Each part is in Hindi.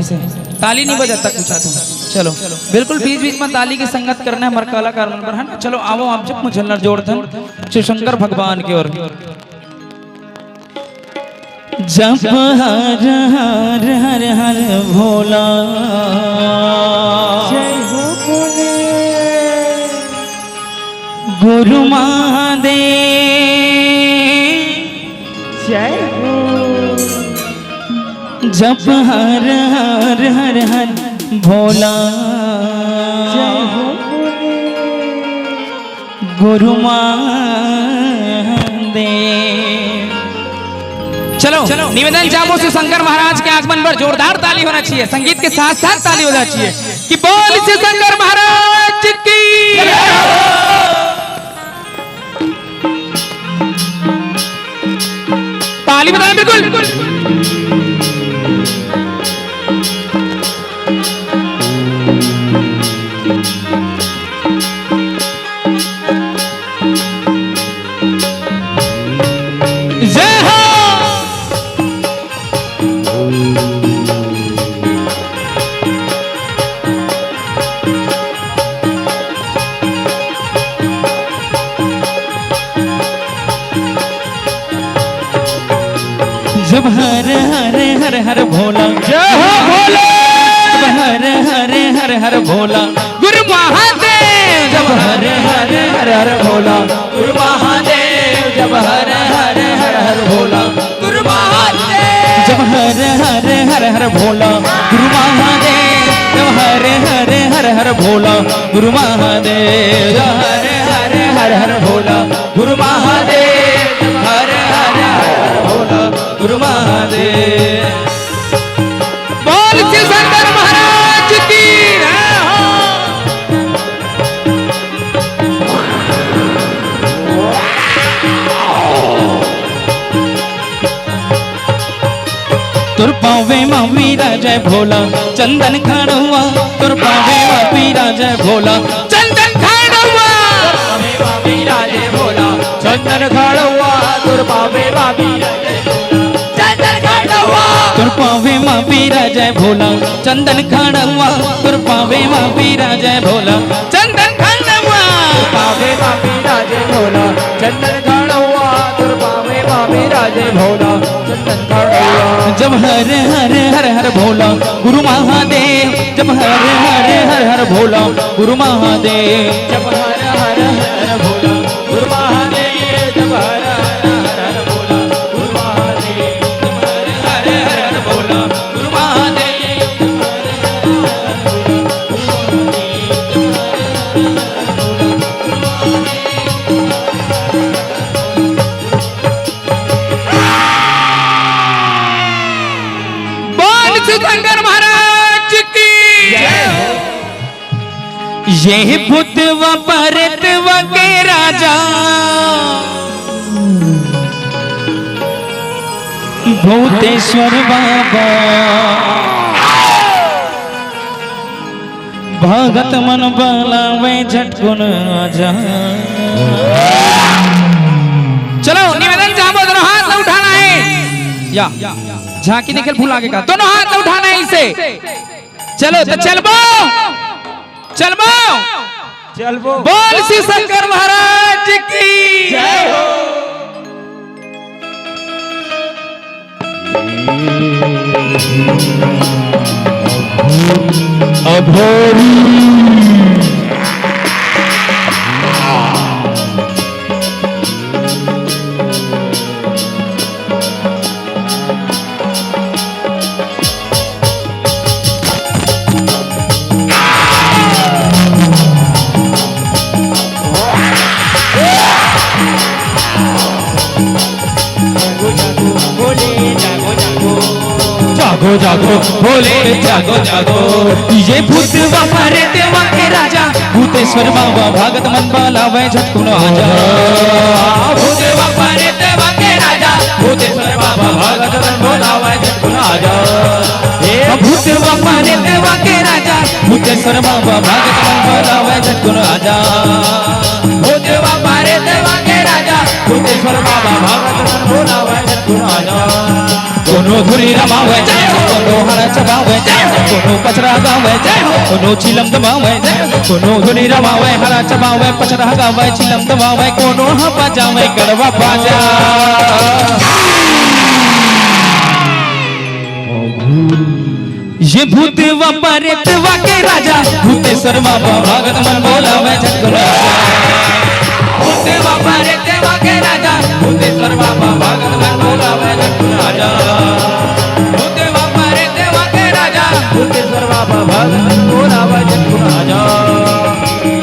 ऐसे ताली नहीं बजाता कुछ आता। चलो बिल्कुल बीच बीच में ताली की संगत करना है हमारे कलाकार मन पर, है ना। चलो आओ आप जब मुझल्लर जोड़धन शिव शंकर भगवान की ओर। जप हर हर हर हर भोला गुरु महादेव जय हो। जप हर हर हर हर भोला गुरु महादेव। चलो निवेदन जामो से शंकर महाराज के आगमन पर जोरदार ताली होना चाहिए, संगीत के साथ साथ ताली होना चाहिए कि बोल से शंकर महाराज की। ताली बताएं बिल्कुल। जब हर हर हर हर भोला जय हो भोला, हर हर हर हर भोला गुरु महादेव। जब हर हर हर हर भोला गुरु महादेव। जब हर हर हर हर भोला गुरु महादेव। जब हर हर हर हर भोला गुरु महादेव। जब हर हर हर हर भोला गुरु महादेव। जब हर हर हर हर भोला गुरु महादेव। हर हर हर भोला गुरु महादेव। बोल श्री शंकर महाराज की। तुर पावे वीरा जय भोला चंदन खाड़ुआ। तुर पावे वीरा जय भोला चंदन खाड़ुआ। वीरा जय भोला चंदन खाड़ुआ। तुर पावे वीरा तुर पावे माँ वीरा जय भोला चंदन खाड़ुआ। तुर पावे माँ वीरा जय भोला चंदन खाड़ुआ। पावे माँ वीरा जय भोला चंदन खाड़ुआ। तुर पावे माँ वीरा जय भोला चंदन खाड़ुआ। जब हर हर हर हर भोला गुरु महादेव। जब हर हर हर हर भोला गुरु महादेव। जब हर हर हर भोला गुरु महादेव। जब हर हर हर भोला गुरु महादेव। शंकर महाराज की ये भूत व प्रेत व के राजा भूतेश्वर बाबा भगत मन बलावे झटकुन आजा। चलो निवेदन जामो दोनों हाथ उठाना है या झांकी निकल फूल आगे का दोनों हाथ उठाना है इसे। चलो तो चलबो चलबो चलबो। बोल श्री शंकर महाराज की जय हो। अघोरी जागो जागो भोले जागो जागो। ये भूत वारे देवा के राजा भूतेश्वर बाबा भागत मन बलावे झटकुन आजा। भूत वारे देवा के राजा भूतेश्वर बाबा भागत मन बलावे झटकुन आजा। भूत वारे देवा के राजा भूतेश्वर बाबा भागत मन बलावे झटकुन आजा। भूत वारे देवा के राजा भूतेश्वर बाबा भागत मन बलावे झटकुन आजा। दोनों धुरी रमावे जय हो कोनो हरा चबावे जय हो, कोनो पचरा गावे जय हो, कोनो चिलम दबावे जय हो, कोनो धुनी रमावे हरा चबावे पचरा गावे चिलम दबावे कोनो हा बजावे गरबा बाजा। ये भूत व प्रेत व के राजा भूतेश्वर बाबा भगत मन बोलावे झटको राजा। भूत व प्रेत व के राजा भूतेश्वर बाबा भगत मन बोलावे झटको राजा। भूत व प्रेत व के राजा भूतेश्वर बाबा भगत मन बोलावे झटको राजा।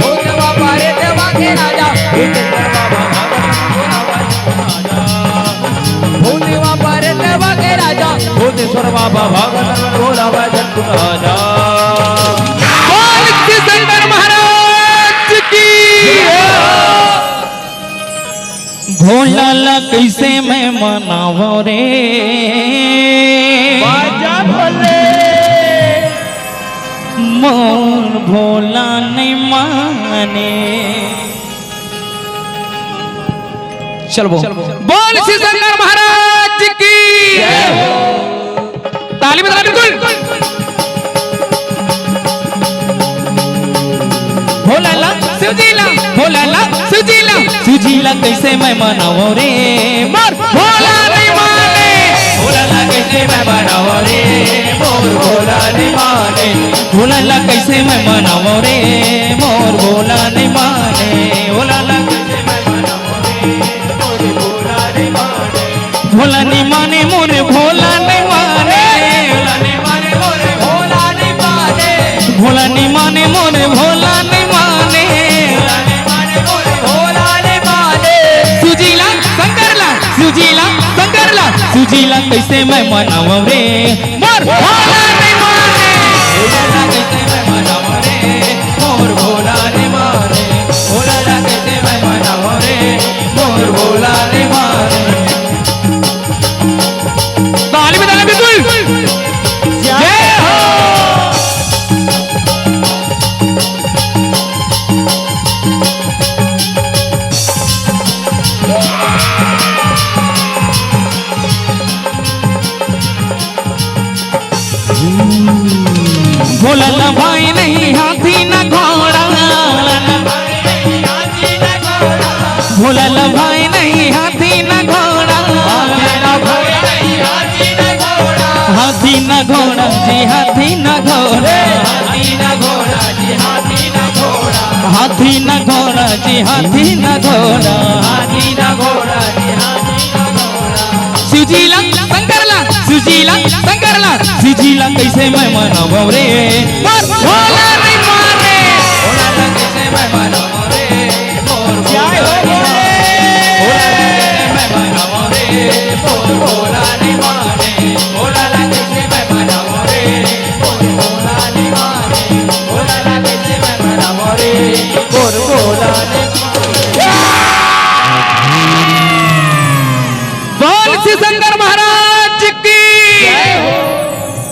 भूत व प्रेत व के राजा भूतेश्वर बाबा भगत मन बोलावे झटको राजा। भूत व प्रेत व के राजा भूतेश्वर बाबा भगत मन बोलावे झटको राजा। बोल किशनर महाराज की। भोला ला कैसे मैं मनावो रे बाजा भोले मोर भोला नहीं माने। चल बोल किशनर महाराज की। ताली बजा बिल्कुल। भोला ला सुजीला भोला ला सुजीला सुजीला कैसे मैं मनाऊं रे मोर भोला नहीं माने। भोला ला कैसे मैं मनाऊं रे मोर भोला नहीं माने। भोला ला कैसे मैं मनाऊं रे मोर भोला नहीं माने। भोला ला कैसे मैं मनाऊं रे मोर भोला नहीं माने। भोला नहीं माने मोर भोला नहीं माने। भोला नहीं माने मोर भोला नहीं माने। भोला नहीं माने सुजीला शंकरला सुजीला शंकरला सुजीला कैसे मैं मनाऊं रे मोर भोला नहीं माने। भोला कैसे मैं मनाऊं रे मोर भोला नहीं माने। भोला कैसे मैं मनाऊं रे मोर भोला नहीं माने। ताली बजा बिल्कुल। जय हो। भोला ला भाई नहीं हाथी न घोड़ा। भोला ला भाई नहीं हाथी न घोड़ा। हाथी न घोड़ा जी हाथी न घोड़ा। हाथी न घोड़ा जी हाथी न घोड़ा। सुजीला शंकरला सुजीला शंकरला सुजीला कैसे मैं मनाऊं रे मोर